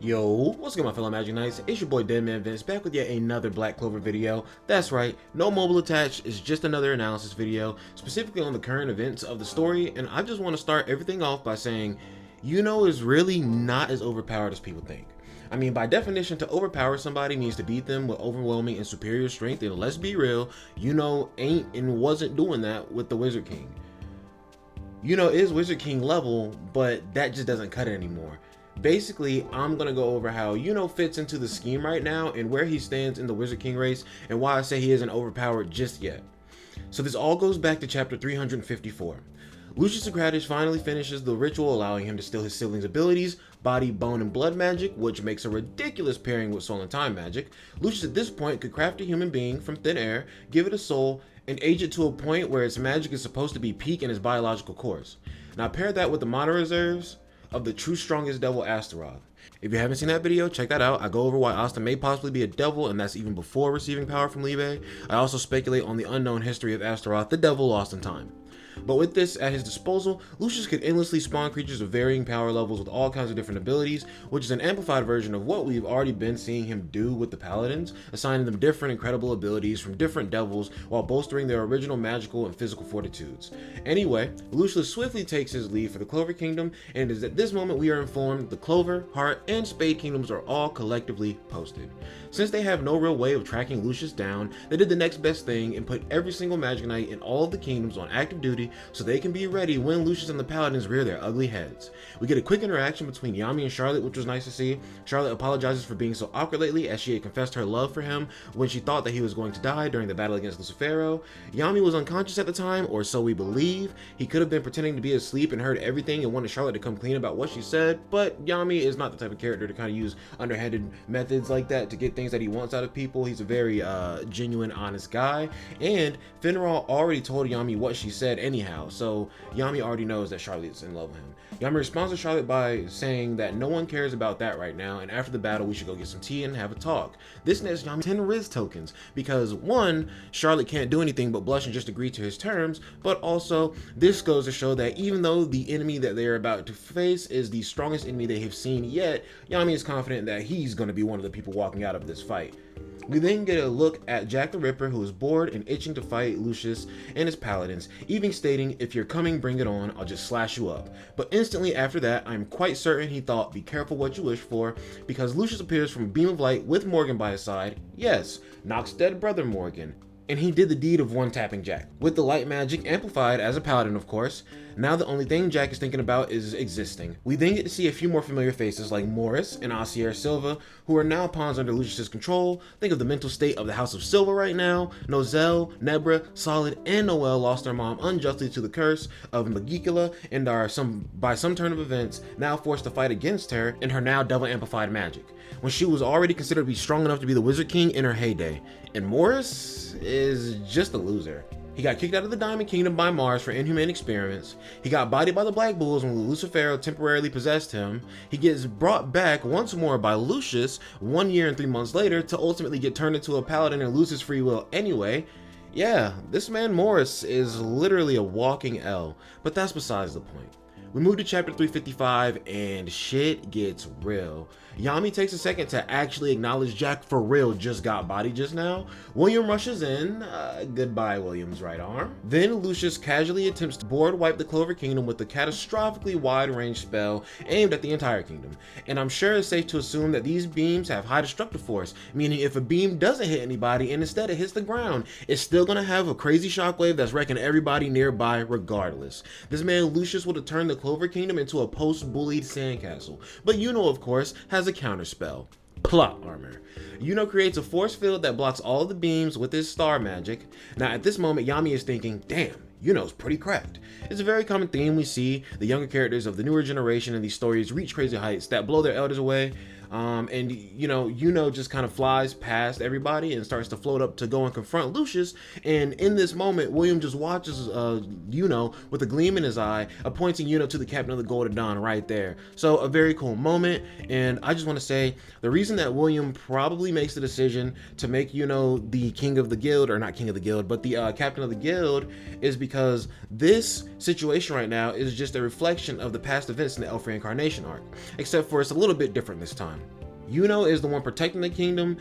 Yo, what's good my fellow Magic Knights? It's your boy DEADMANVINCE back with yet another Black Clover video. That's right, no mobile attached, it's just another analysis video, specifically on the current events of the story, and I just want to start everything off by saying, Yuno is really not as overpowered as people think. I mean, by definition, to overpower somebody means to beat them with overwhelming and superior strength, and let's be real, Yuno ain't and wasn't doing that with the Wizard King. Yuno is Wizard King level, but that just doesn't cut it anymore. Basically, I'm going to go over how Yuno fits into the scheme right now and where he stands in the Wizard King race and why I say he isn't overpowered just yet. So this all goes back to chapter 354. Lucius Socrates finally finishes the ritual allowing him to steal his siblings' abilities, body, bone, and blood magic, which makes a ridiculous pairing with soul and time magic. Lucius at this point could craft a human being from thin air, give it a soul, and age it to a point where its magic is supposed to be peak in its biological course. Now pair that with the mana reserves of the true strongest devil Astaroth. If you haven't seen that video, check that out. I go over why Asta may possibly be a devil, and that's even before receiving power from Libe. I also speculate on the unknown history of Astaroth, the devil lost in time. But with this at his disposal, Lucius could endlessly spawn creatures of varying power levels with all kinds of different abilities, which is an amplified version of what we've already been seeing him do with the paladins, assigning them different incredible abilities from different devils while bolstering their original magical and physical fortitudes. Anyway, Lucius swiftly takes his leave for the Clover Kingdom, and it is at this moment we are informed the Clover, Heart, and Spade Kingdoms are all collectively posted. Since they have no real way of tracking Lucius down, they did the next best thing and put every single Magic Knight in all of the kingdoms on active duty so they can be ready when Lucius and the Paladins rear their ugly heads. We get a quick interaction between Yami and Charlotte, which was nice to see. Charlotte apologizes for being so awkward lately as she had confessed her love for him when she thought that he was going to die during the battle against Lucifero. Yami was unconscious at the time, or so we believe. He could have been pretending to be asleep and heard everything and wanted Charlotte to come clean about what she said, but Yami is not the type of character to kind of use underhanded methods like that to get things that he wants out of people. He's a very genuine, honest guy, and Finral already told Yami what she said anyhow, so Yami already knows that Charlotte's in love with him. Yami responds to Charlotte by saying that no one cares about that right now, and after the battle we should go get some tea and have a talk. This nets Yami 10 Riz tokens, because one, Charlotte can't do anything but blush and just agree to his terms, but also this goes to show that even though the enemy that they're about to face is the strongest enemy they have seen yet, Yami is confident that he's going to be one of the people walking out of this fight. We then get a look at Jack the Ripper, who is bored and itching to fight Lucius and his paladins, even stating, "If you're coming, bring it on, I'll just slash you up." But instantly after that, I'm quite certain he thought, "Be careful what you wish for," because Lucius appears from a beam of light with Morgan by his side. Yes, Nox's dead brother Morgan. And he did the deed of one-tapping Jack, with the light magic amplified as a paladin of course. Now the only thing Jack is thinking about is existing. We then get to see a few more familiar faces like Morris and Asier Silva, who are now pawns under Lucius's control. Think of the mental state of the House of Silva right now. Nozel, Nebra, Solid, and Noel lost their mom unjustly to the curse of Magicula and are by some turn of events now forced to fight against her in her now double amplified magic, when she was already considered to be strong enough to be the Wizard King in her heyday. And Morris is just a loser. He got kicked out of the Diamond Kingdom by Mars for inhumane experiments. He got bodied by the Black Bulls when Lucifero temporarily possessed him. He gets brought back once more by Lucius 1 year and 3 months later to ultimately get turned into a paladin and lose his free will anyway. Yeah, this man Morris is literally a walking L, but that's besides the point. We move to chapter 355 and shit gets real. Yami takes a second to actually acknowledge Jack for real just got bodied just now. William rushes in, goodbye William's right arm. Then Lucius casually attempts to board wipe the Clover Kingdom with a catastrophically wide range spell aimed at the entire kingdom. And I'm sure it's safe to assume that these beams have high destructive force, meaning if a beam doesn't hit anybody and instead it hits the ground, it's still gonna have a crazy shockwave that's wrecking everybody nearby regardless. This man Lucius would have turned the Clover Kingdom into a post-bullied sandcastle, but Yuno of course has a counterspell. Plot armor. Yuno creates a force field that blocks all of the beams with his star magic. Now at this moment Yami is thinking, damn, Yuno's pretty cracked. It's a very common theme we see the younger characters of the newer generation in these stories reach crazy heights that blow their elders away. And you know, Yuno just kind of flies past everybody and starts to float up to go and confront Lucius. And in this moment, William just watches Yuno with a gleam in his eye, appointing Yuno to the captain of the Golden Dawn right there. So a very cool moment. And I just want to say the reason that William probably makes the decision to make Yuno the king of the guild, or not king of the guild, but the captain of the guild, is because this situation right now is just a reflection of the past events in the Elf Reincarnation arc, except for it's a little bit different this time. Yuno is the one protecting the kingdom.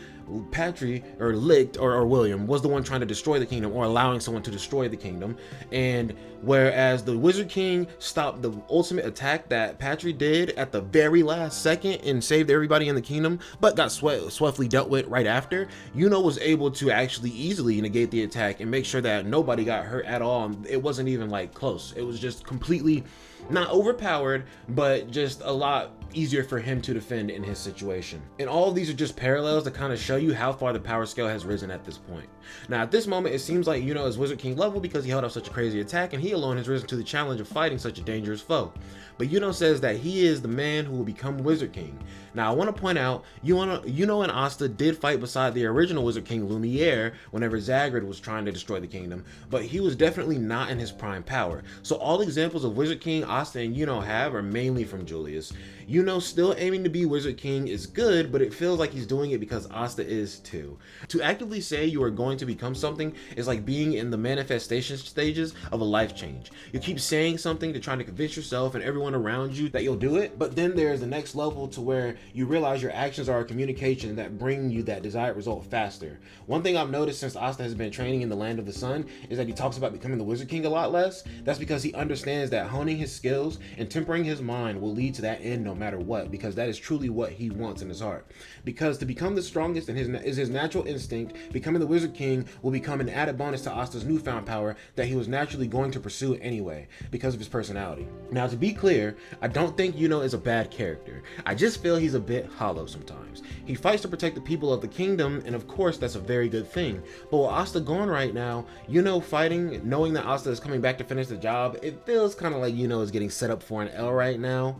Patry, or Licht, or William, was the one trying to destroy the kingdom, or allowing someone to destroy the kingdom. And whereas the Wizard King stopped the ultimate attack that Patry did at the very last second and saved everybody in the kingdom, but got swiftly dealt with right after, Yuno was able to actually easily negate the attack and make sure that nobody got hurt at all. It wasn't even like close. It was just completely not overpowered, but just a lot easier for him to defend in his situation. And all of these are just parallels to kind of show you how far the power scale has risen at this point. Now at this moment, it seems like Yuno is Wizard King level because he held off such a crazy attack, and he alone has risen to the challenge of fighting such a dangerous foe. But Yuno says that he is the man who will become Wizard King. Now I want to point out, Yuno and Asta did fight beside the original Wizard King Lumiere whenever Zagreus was trying to destroy the kingdom, but he was definitely not in his prime power. So all examples of Wizard King Asta and Yuno have are mainly from Julius. Yuno still aiming to be Wizard King is good, but it feels like he's doing it because Asta is too. To actively say you are going to become something is like being in the manifestation stages of a life change. You keep saying something to try to convince yourself and everyone around you that you'll do it, but then there's the next level to where you realize your actions are a communication that bring you that desired result faster. One thing I've noticed since Asta has been training in the Land of the Sun is that he talks about becoming the Wizard King a lot less. That's because he understands that honing his skills and tempering his mind will lead to that end no matter what, because that is truly what he wants in his heart. Because to become the strongest is his natural instinct, becoming the Wizard King will become an added bonus to Asta's newfound power that he was naturally going to pursue anyway, because of his personality. Now to be clear, I don't think Yuno is a bad character. I just feel he's a bit hollow sometimes. He fights to protect the people of the kingdom, and of course that's a very good thing. But with Asta gone right now, Yuno fighting, knowing that Asta is coming back to finish the job, it feels kind of like Yuno is getting set up for an L right now.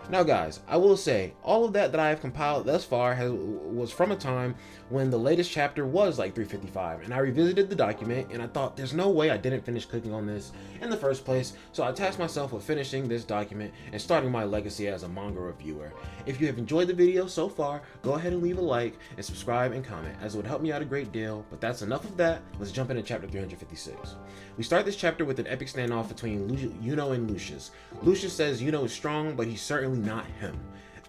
Now guys, I will say, all of that I have compiled thus far was from a time when the latest chapter was like 355, and I revisited the document and I thought there's no way I didn't finish clicking on this in the first place, so I tasked myself with finishing this document and starting my legacy as a manga reviewer. If you have enjoyed the video so far, go ahead and leave a like and subscribe and comment, as it would help me out a great deal. But that's enough of that, let's jump into chapter 356. We start this chapter with an epic standoff between Yuno and Lucius. Lucius says Yuno is strong, but he's certainly not him.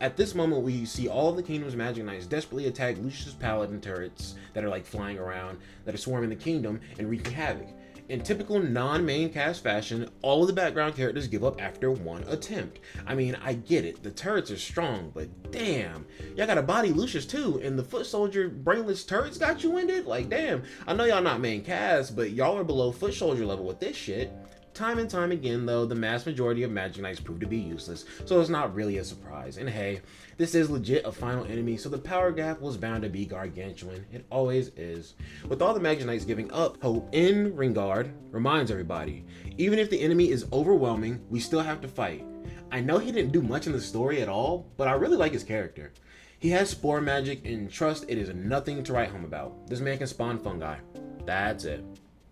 At this moment, we see all of the kingdom's magic knights desperately attack Lucius's paladin turrets that are like flying around, that are swarming the kingdom and wreaking havoc. In typical non-main cast fashion, all of the background characters give up after one attempt. I mean, I get it, the turrets are strong, but damn, y'all gotta body Lucius too, and the foot soldier brainless turrets got you winded? Like damn, I know y'all not main cast, but y'all are below foot soldier level with this shit. Time and time again though, the mass majority of magic knights prove to be useless, so it's not really a surprise. And hey, this is legit a final enemy, so the power gap was bound to be gargantuan. It always is. With all the magic knights giving up hope, in Ringard reminds everybody, even if the enemy is overwhelming, we still have to fight. I know he didn't do much in the story at all, but I really like his character. He has spore magic, and trust, it is nothing to write home about. This man can spawn fungi. That's it.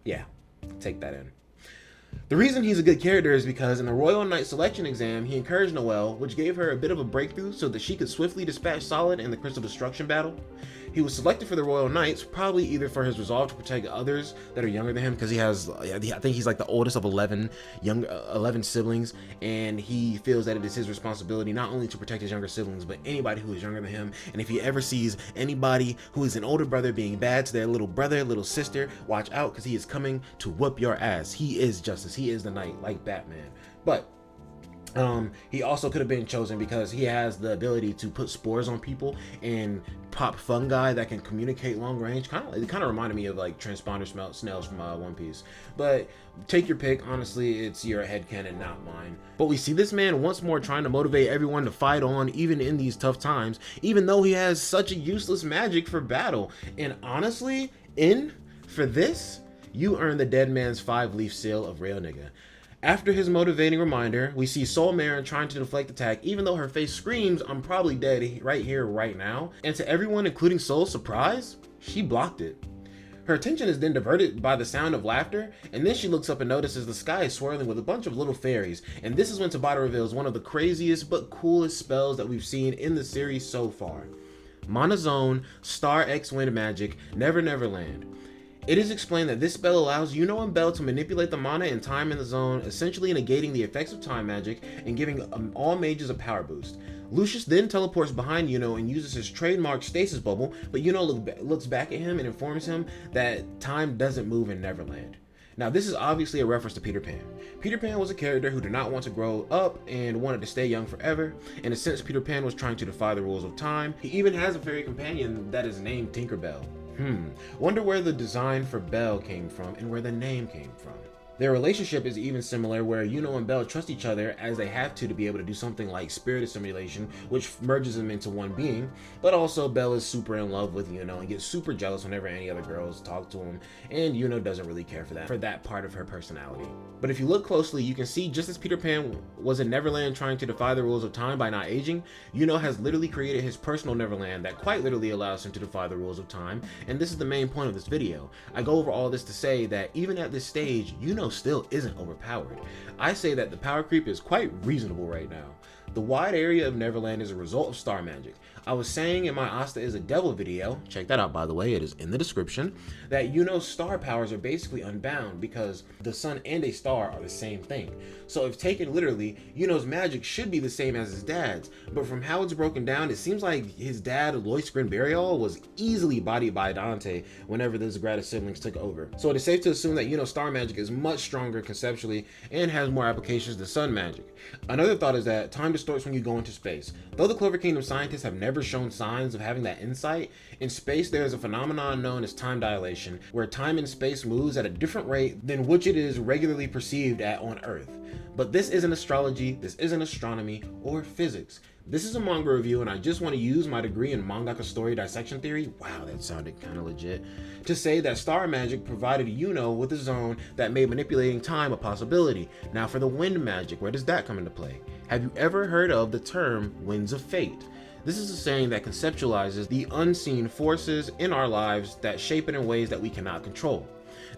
Yeah, take that in. The reason he's a good character is because in the Royal Knight selection exam, he encouraged Noelle, which gave her a bit of a breakthrough so that she could swiftly dispatch Solid in the Crystal Destruction battle. He was selected for the Royal Knights, probably either for his resolve to protect others that are younger than him, because he has, I think he's like the oldest of 11 siblings, and he feels that it is his responsibility not only to protect his younger siblings, but anybody who is younger than him. And if he ever sees anybody who is an older brother being bad to their little brother, little sister, watch out, because he is coming to whoop your ass. He is justice. He is the knight, like Batman. But he also could have been chosen because he has the ability to put spores on people and pop fungi that can communicate long range. It kind of reminded me of like transponder snails from One Piece. But take your pick. Honestly, it's your headcanon, not mine. But we see this man once more trying to motivate everyone to fight on, even in these tough times, even though he has such a useless magic for battle. And honestly, for this, you earn the dead man's 5-leaf seal of real nigga. After his motivating reminder, we see Soul Marin trying to deflect attack, even though her face screams, I'm probably dead right here, right now. And to everyone, including Soul's surprise, she blocked it. Her attention is then diverted by the sound of laughter, and then she looks up and notices the sky is swirling with a bunch of little fairies. And this is when Tabata reveals one of the craziest but coolest spells that we've seen in the series so far. Monozone, Star X Wind Magic, Never Never Land. It is explained that this spell allows Yuno and Bell to manipulate the mana and time in the zone, essentially negating the effects of time magic and giving all mages a power boost. Lucius then teleports behind Yuno and uses his trademark stasis bubble, but Yuno looks back at him and informs him that time doesn't move in Neverland. Now, this is obviously a reference to Peter Pan. Peter Pan was a character who did not want to grow up and wanted to stay young forever. In a sense, Peter Pan was trying to defy the rules of time. He even has a fairy companion that is named Tinkerbell. Wonder where the design for Belle came from and where the name came from. Their relationship is even similar, where Yuno and Bell trust each other as they have to be able to do something like spirit assimilation, which merges them into one being. But also Bell is super in love with Yuno and gets super jealous whenever any other girls talk to him, and Yuno doesn't really care for that part of her personality. But if you look closely, you can see just as Peter Pan was in Neverland trying to defy the rules of time by not aging, Yuno has literally created his personal Neverland that quite literally allows him to defy the rules of time, and this is the main point of this video. I go over all this to say that even at this stage, Yuno still isn't overpowered. I say that the power creep is quite reasonable right now. The wide area of Neverland is a result of star magic. I was saying in my Asta is a Devil video, check that out by the way, it is in the description, that Yuno's star powers are basically unbound because the sun and a star are the same thing. So if taken literally, Yuno's magic should be the same as his dad's, but from how it's broken down, it seems like his dad, Lois Grinbariol, was easily bodied by Dante whenever the Zagrata siblings took over. So it is safe to assume that Yuno's star magic is much stronger conceptually and has more applications than sun magic. Another thought is that time distorts when you go into space. Though the Clover Kingdom scientists have never shown signs of having that insight, in space there is a phenomenon known as time dilation, where time and space moves at a different rate than which it is regularly perceived at on Earth. But this isn't astrology, this isn't astronomy, or physics. This is a manga review, and I just want to use my degree in mangaka story dissection theory, wow, that sounded kind of legit, to say that star magic provided Yuno with a zone that made manipulating time a possibility. Now for the wind magic, where does that come into play? Have you ever heard of the term winds of fate? This is a saying that conceptualizes the unseen forces in our lives that shape it in ways that we cannot control.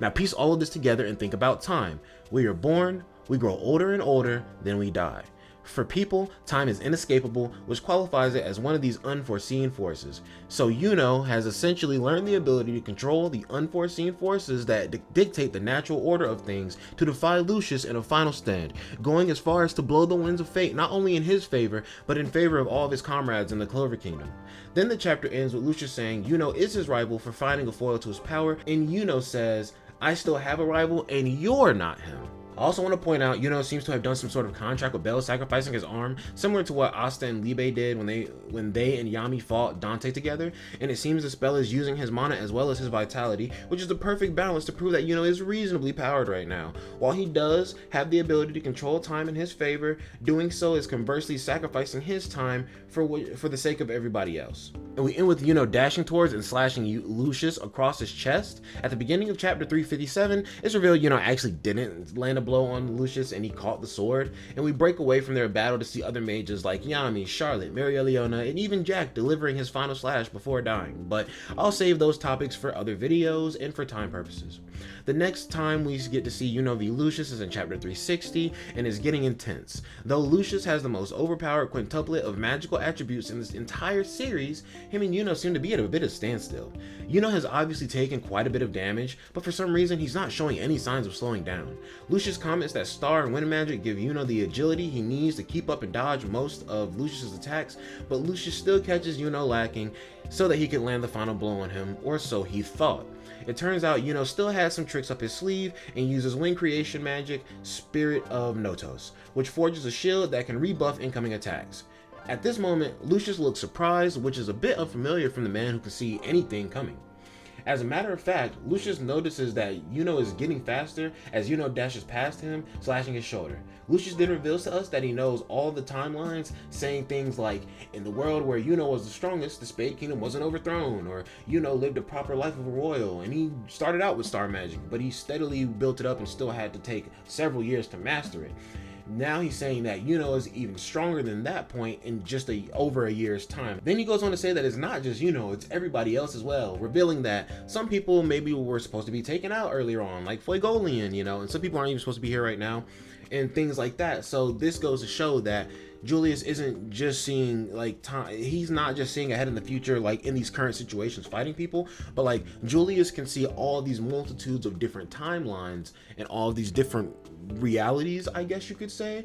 Now piece all of this together and think about time. We are born, we grow older and older, then we die. For people, time is inescapable, which qualifies it as one of these unforeseen forces. So Yuno has essentially learned the ability to control the unforeseen forces that dictate the natural order of things to defy Lucius in a final stand, going as far as to blow the winds of fate not only in his favor, but in favor of all of his comrades in the Clover Kingdom. Then the chapter ends with Lucius saying Yuno is his rival for finding a foil to his power, and Yuno says, "I still have a rival and you're not him." I also want to point out, Yuno seems to have done some sort of contract with Bell, sacrificing his arm, similar to what Asta and Libe did when they and Yami fought Dante together, and it seems the spell is using his mana as well as his vitality, which is the perfect balance to prove that Yuno is reasonably powered right now. While he does have the ability to control time in his favor, doing so is conversely sacrificing his time for the sake of everybody else. And we end with Yuno dashing towards and slashing Lucius across his chest. At the beginning of chapter 357, it's revealed Yuno actually didn't land a blow on Lucius and he caught the sword, and we break away from their battle to see other mages like Yami, Charlotte, Mary Leona, and even Jack delivering his final slash before dying, but I'll save those topics for other videos and for time purposes. The next time we get to see Yuno v Lucius is in chapter 360, and is getting intense. Though Lucius has the most overpowered quintuplet of magical attributes in this entire series, him and Yuno seem to be at a bit of standstill. Yuno has obviously taken quite a bit of damage, but for some reason he's not showing any signs of slowing down. Lucius comments that star and wind magic give Yuno the agility he needs to keep up and dodge most of Lucius's attacks, but Lucius still catches Yuno lacking so that he could land the final blow on him, or so he thought. It turns out Yuno still has some tricks up his sleeve and uses wind creation magic, Spirit of Notos, which forges a shield that can rebuff incoming attacks. At this moment, Lucius looks surprised, which is a bit unfamiliar from the man who can see anything coming. As a matter of fact, Lucius notices that Yuno is getting faster as Yuno dashes past him, slashing his shoulder. Lucius then reveals to us that he knows all the timelines, saying things like, in the world where Yuno was the strongest, the Spade Kingdom wasn't overthrown, or Yuno lived a proper life of a royal, and he started out with star magic, but he steadily built it up and still had to take several years to master it. Now he's saying that Yuno is even stronger than that point in just over a year's time. Then he goes on to say that it's not just Yuno, it's everybody else as well, revealing that some people maybe were supposed to be taken out earlier on, like Fuegolian, and some people aren't even supposed to be here right now. and things like that. So this goes to show that Julius isn't just seeing like time, he's not just seeing ahead in the future like in these current situations fighting people, but like Julius can see all these multitudes of different timelines and all these different realities, I guess you could say,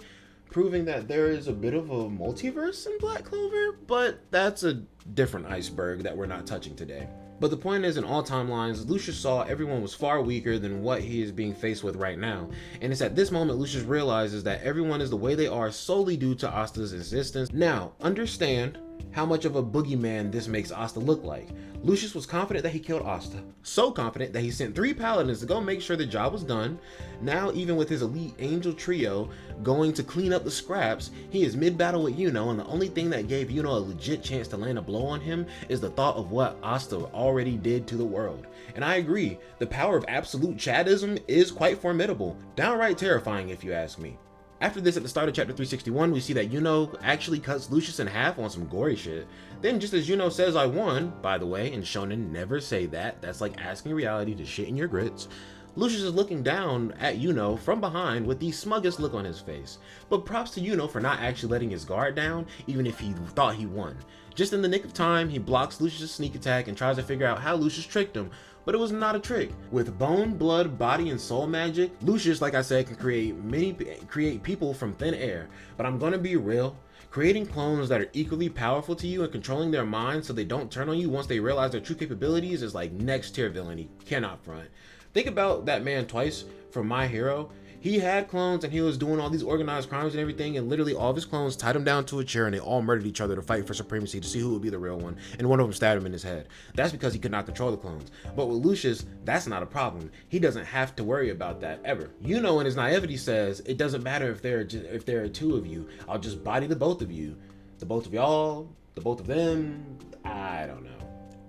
proving that there is a bit of a multiverse in Black Clover, but that's a different iceberg that we're not touching today. But the point is, in all timelines, Lucius saw everyone was far weaker than what he is being faced with right now. And it's at this moment Lucius realizes that everyone is the way they are solely due to Asta's existence. Now, understand how much of a boogeyman this makes Asta look like. Lucius was confident that he killed Asta. So confident that he sent 3 paladins to go make sure the job was done. Now, even with his elite angel trio going to clean up the scraps, he is mid-battle with Yuno, and the only thing that gave Yuno a legit chance to land a blow on him is the thought of what Asta already did to the world. And I agree, the power of absolute Chadism is quite formidable, downright terrifying if you ask me. After this, at the start of chapter 361, we see that Yuno actually cuts Lucius in half on some gory shit. Then, just as Yuno says I won, by the way, and shonen never say that, that's like asking reality to shit in your grits, Lucius is looking down at Yuno from behind with the smuggest look on his face. But props to Yuno for not actually letting his guard down, even if he thought he won. Just in the nick of time, he blocks Lucius' sneak attack and tries to figure out how Lucius tricked him. But it was not a trick. With bone, blood, body, and soul magic, Lucius, like I said, can create people from thin air. But I'm gonna be real. Creating clones that are equally powerful to you and controlling their minds so they don't turn on you once they realize their true capabilities is like next tier villainy. Cannot front. Think about that man Twice from My Hero. He had clones and he was doing all these organized crimes and everything, and literally all of his clones tied him down to a chair and they all murdered each other to fight for supremacy to see who would be the real one, and one of them stabbed him in his head. That's because he could not control the clones. But with Lucius, that's not a problem. He doesn't have to worry about that ever. Yuno in his naivety says, it doesn't matter if there are 2 of you, I'll just body the both of you. The both of y'all, the both of them, I don't know.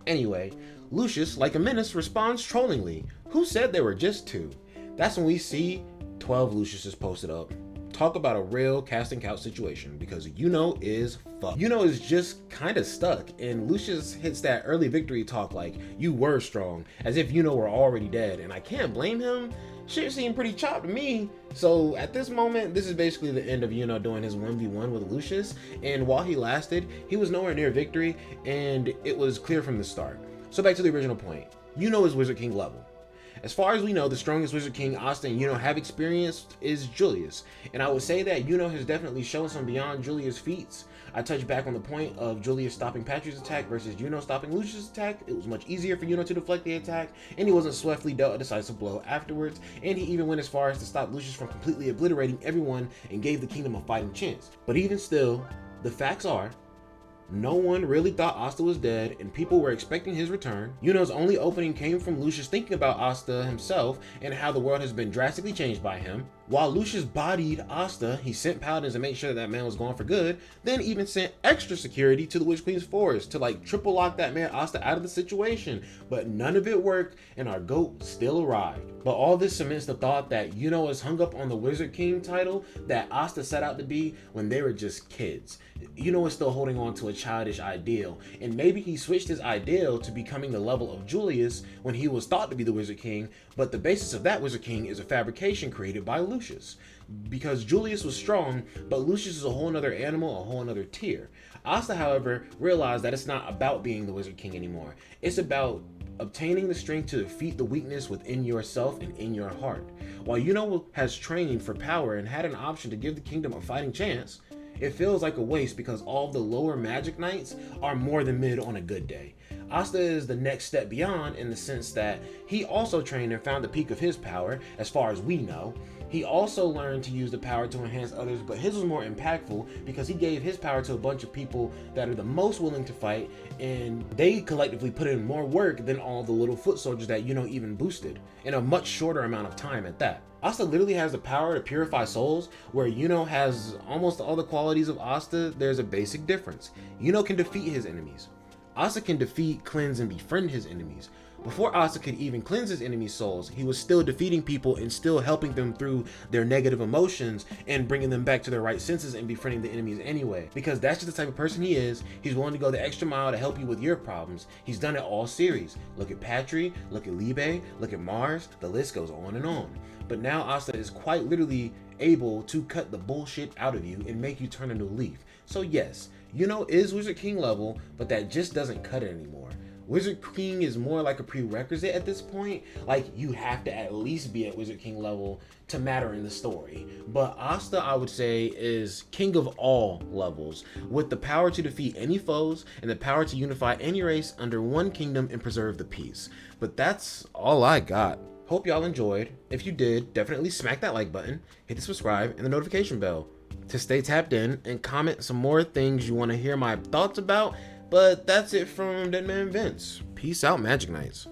Anyway, Lucius, like a menace, responds trollingly. Who said there were just 2? That's when we see 12 Luciuses posted up. Talk about a real casting couch situation, because Yuno is fucked. Yuno is just kind of stuck, and Lucius hits that early victory talk like, you were strong, as if Yuno were already dead, and I can't blame him. Shit seemed pretty chopped to me. So at this moment, this is basically the end of Yuno doing his 1v1 with Lucius, and while he lasted, he was nowhere near victory, and it was clear from the start. So back to the original point. Yuno is Wizard King level. As far as we know, the strongest Wizard King Asta and Yuno have experienced is Julius, and I would say that Yuno has definitely shown some beyond Julius feats. I touched back on the point of Julius stopping Patrick's attack versus Yuno stopping Lucius' attack. It was much easier for Yuno to deflect the attack, and he wasn't swiftly dealt a decisive blow afterwards, and he even went as far as to stop Lucius from completely obliterating everyone and gave the kingdom a fighting chance. But even still, the facts are, no one really thought Asta was dead, and people were expecting his return. Yuno's only opening came from Lucius thinking about Asta himself and how the world has been drastically changed by him. While Lucius bodied Asta, he sent paladins to make sure that man was gone for good, then even sent extra security to the Witch Queen's forest to like triple lock that man Asta out of the situation. But none of it worked, and our goat still arrived. But all this cements the thought that Yuno is hung up on the Wizard King title that Asta set out to be when they were just kids. Yuno is still holding on to a childish ideal, and maybe he switched his ideal to becoming the level of Julius when he was thought to be the Wizard King, but the basis of that Wizard King is a fabrication created by Lucius. Because Julius was strong, but Lucius is a whole nother animal, a whole nother tier. Asta, however, realized that it's not about being the Wizard King anymore. It's about obtaining the strength to defeat the weakness within yourself and in your heart. While Yuno has trained for power and had an option to give the kingdom a fighting chance, it feels like a waste because all of the lower magic knights are more than mid on a good day. Asta is the next step beyond in the sense that he also trained and found the peak of his power, as far as we know. He also learned to use the power to enhance others, but his was more impactful because he gave his power to a bunch of people that are the most willing to fight, and they collectively put in more work than all the little foot soldiers that Yuno even boosted, in a much shorter amount of time at that. Asta literally has the power to purify souls, where Yuno has almost all the qualities of Asta. There's a basic difference. Yuno can defeat his enemies. Asa can defeat, cleanse, and befriend his enemies. Before Asa could even cleanse his enemies' souls, he was still defeating people and still helping them through their negative emotions and bringing them back to their right senses and befriending the enemies anyway. Because that's just the type of person he is. He's willing to go the extra mile to help you with your problems. He's done it all series. Look at Patry, look at Libe, look at Mars, the list goes on and on. But now Asa is quite literally able to cut the bullshit out of you and make you turn a new leaf. So yes, Yuno is Wizard King level, but that just doesn't cut it anymore. Wizard King is more like a prerequisite at this point. Like, you have to at least be at Wizard King level to matter in the story. But Asta, I would say, is king of all levels, with the power to defeat any foes and the power to unify any race under one kingdom and preserve the peace. But that's all I got. Hope y'all enjoyed. If you did, definitely smack that like button, hit the subscribe and the notification bell to stay tapped in, and comment some more things you want to hear my thoughts about. But that's it from DEADMANVINCE. Peace out, Magic Knights.